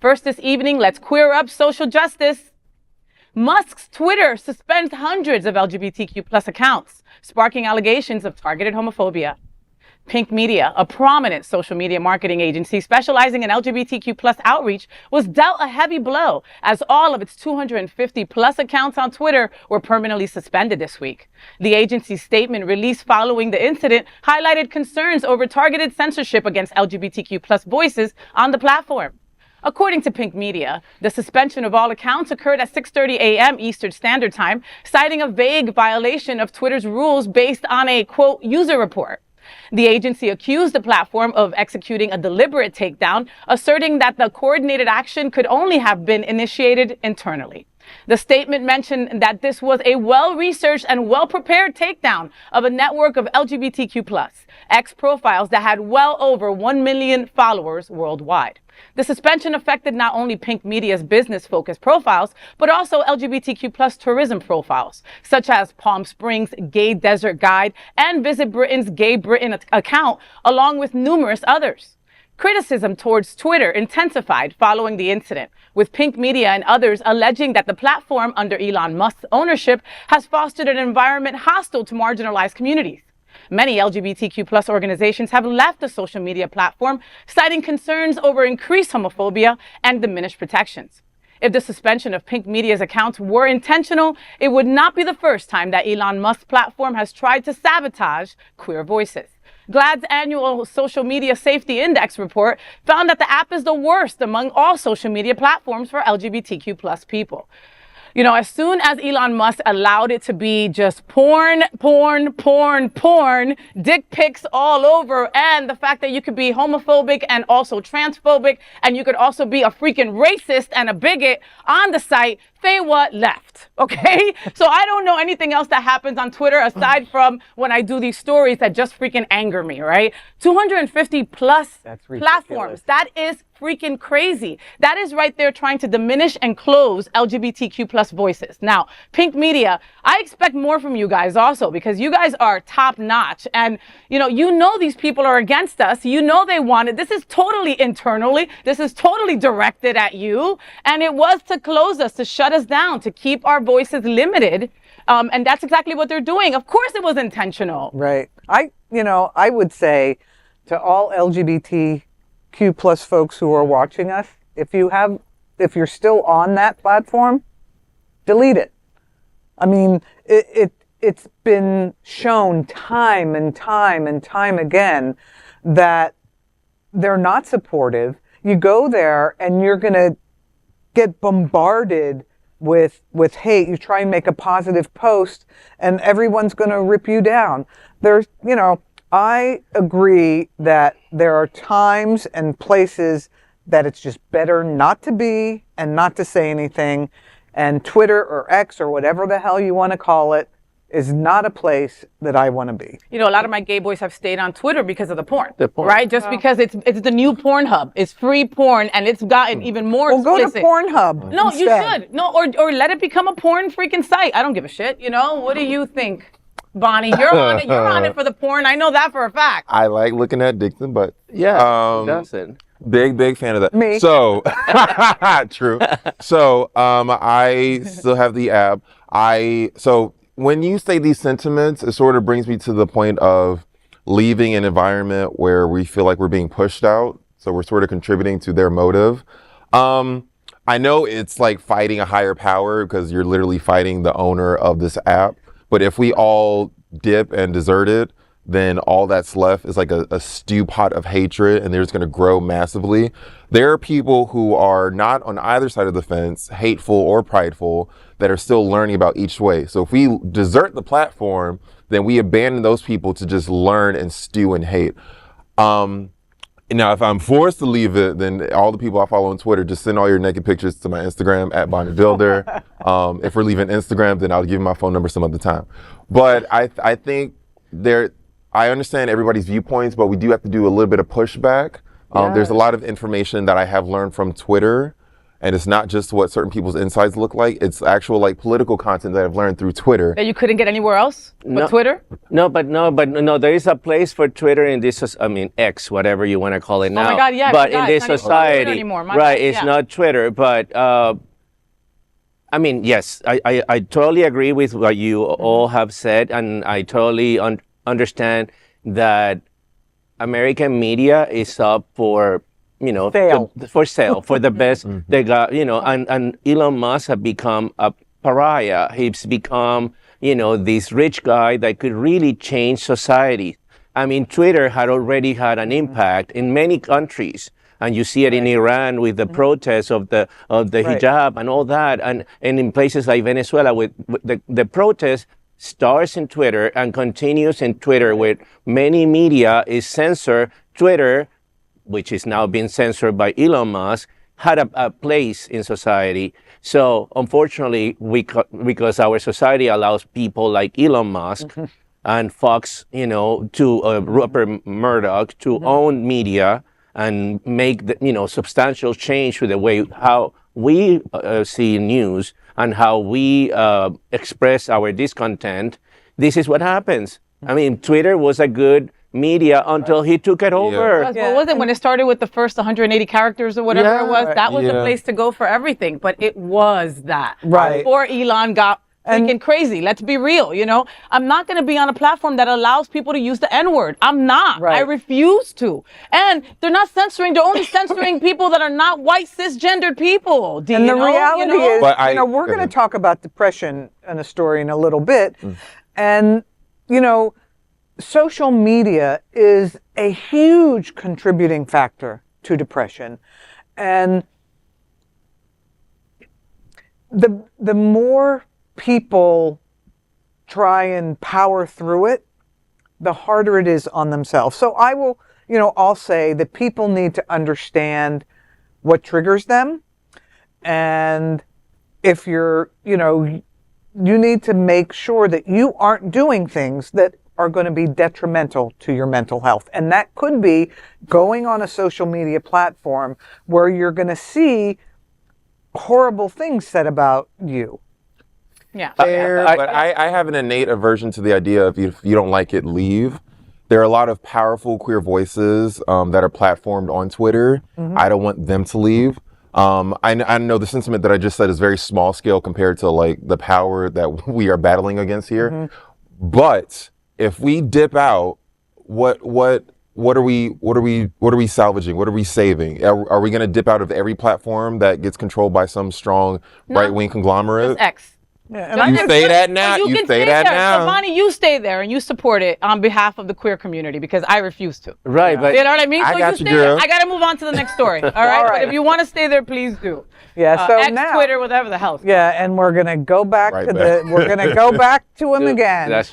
First this evening, let's queer up social justice. Musk's Twitter suspends hundreds of LGBTQ plus accounts, sparking allegations of targeted homophobia. Pink Media, a prominent social media marketing agency specializing in LGBTQ plus outreach, was dealt a heavy blow as all of its 250 plus accounts on Twitter were permanently suspended this week. The agency's statement released following the incident highlighted concerns over targeted censorship against LGBTQ plus voices on the platform. According to Pink Media, the suspension of all accounts occurred at 6:30 a.m. Eastern Standard Time, citing a vague violation of Twitter's rules based on a, quote, user report. The agency accused the platform of executing a deliberate takedown, asserting that the coordinated action could only have been initiated internally. The statement mentioned that this was a well-researched and well-prepared takedown of a network of LGBTQ+ X profiles that had well over 1 million followers worldwide. The suspension affected not only Pink Media's business-focused profiles, but also LGBTQ+ tourism profiles, such as Palm Springs Gay Desert Guide and Visit Britain's Gay Britain account, along with numerous others. Criticism towards Twitter intensified following the incident, with Pink Media and others alleging that the platform under Elon Musk's ownership has fostered an environment hostile to marginalized communities. Many LGBTQ+ organizations have left the social media platform, citing concerns over increased homophobia and diminished protections. If the suspension of Pink Media's accounts were intentional, it would not be the first time that Elon Musk's platform has tried to sabotage queer voices. GLAAD's annual Social Media Safety Index report found that the app is the worst among all social media platforms for LGBTQ+ people. You know, as soon as Elon Musk allowed it to be just porn, dick pics all over, and the fact that you could be homophobic and also transphobic, and you could also be a freaking racist and a bigot on the site, Fewa left, okay? So I don't know anything else that happens on Twitter aside from when I do these stories that just freaking anger me, right? 250 plus platforms. That is freaking crazy. That is right there trying to diminish and close LGBTQ plus voices. Now, Pink Media, I expect more from you guys also, because you guys are top notch. And you know these people are against us. You know they want it. This is totally internally. This is totally directed at you. And it was to close us, to shut us down, to keep our voices limited. And that's exactly what they're doing. Of course it was intentional. Right. I would say to all LGBTQ plus folks who are watching us, if you're still on that platform, delete it. I mean, it's been shown time and time and time again that they're not supportive. You go there and you're going to get bombarded with hate. You try and make a positive post and everyone's going to rip you down. I agree that there are times and places that it's just better not to be and not to say anything. And Twitter or X or whatever the hell you want to call it is not a place that I want to be. You know, a lot of my gay boys have stayed on Twitter because of the porn. Right? Just because it's the new Pornhub. It's free porn and it's gotten even more explicit. Go to Pornhub. No, instead. You should. No, or let it become a porn freaking site. I don't give a shit. You know, what do you think? Bonnie, you're on it. You're on it for the porn. I know that for a fact. I like looking at dicks and butt. Yeah, who doesn't? Big fan of that. Me. So, true. So, I still have the app. So when you say these sentiments, it sort of brings me to the point of leaving an environment where we feel like we're being pushed out. So we're sort of contributing to their motive. I know it's like fighting a higher power because you're literally fighting the owner of this app. But if we all dip and desert it, then all that's left is like a stew pot of hatred, and they're just going to grow massively. There are people who are not on either side of the fence, hateful or prideful, that are still learning about each way. So if we desert the platform, then we abandon those people to just learn and stew and hate. Now, if I'm forced to leave it, then all the people I follow on Twitter, just send all your naked pictures to my Instagram at Bonnie Builder. If we're leaving Instagram, then I'll give you my phone number some other time. But I think I understand everybody's viewpoints, but we do have to do a little bit of pushback. There's a lot of information that I have learned from Twitter and it's not just what certain people's insides look like. It's actual like political content that I've learned through Twitter. That you couldn't get anywhere else but Twitter? No, there is a place for Twitter in this, I mean, X, whatever you want to call it now. Oh my God, yeah. But in this It's not even society, Twitter anymore. My right, bad, it's yeah. not Twitter, but I mean, yes, I totally agree with what you all have said, and I totally understand that American media is up for, you know, for sale, for the best they got, you know, and Elon Musk have become a pariah. He's become, you know, this rich guy that could really change society. I mean, Twitter had already had an impact in many countries. And you see it in Iran with the protests of the hijab and all that. And in places like Venezuela, with the protest starts in Twitter and continues in Twitter, where many media is censored. Twitter, which is now being censored by Elon Musk, had a place in society. So unfortunately, because our society allows people like Elon Musk and Fox, you know, to Rupert Murdoch to own media and make the, you know, substantial change to the way how we see news and how we express our discontent. This is what happens. I mean, Twitter was a good media until he took it over. What was it when it started with the first 180 characters or whatever it was? That was the place to go for everything. But it was that. Right. Before Elon got freaking crazy. Let's be real, you know? I'm not going to be on a platform that allows people to use the N-word. I'm not. Right. I refuse to. And they're not censoring. They're only censoring people that are not white cisgendered people. And the reality is, you know, we're going to ahead. talk about depression in a story in a little bit. And, you know, social media is a huge contributing factor to depression. And the more people try and power through it, the harder it is on themselves. So I will, you know, I'll say that people need to understand what triggers them. And if you're, you know, you need to make sure that you aren't doing things that are going to be detrimental to your mental health. And that could be going on a social media platform where you're going to see horrible things said about you. Yeah. Fair, but I have an innate aversion to the idea of if you don't like it, leave. There are a lot of powerful queer voices that are platformed on Twitter. I don't want them to leave. I know the sentiment that I just said is very small scale compared to like the power that we are battling against here. But if we dip out, what are we salvaging? What are we saving? Are we going to dip out of every platform that gets controlled by some strong right-wing conglomerate? It's X. Yeah, You say that now. You You can say stay that there. now. So, Bonnie, you stay there and you support it on behalf of the queer community because I refuse to. Right, but You know what I mean? I So got you you, stay there. girl. I got to move on to the next story. All right? All right. But if you want to stay there, please do. Yeah, so X, now, Twitter, whatever the hell. yeah, and we're going to go back Right to back. we're going to go back to him again. that's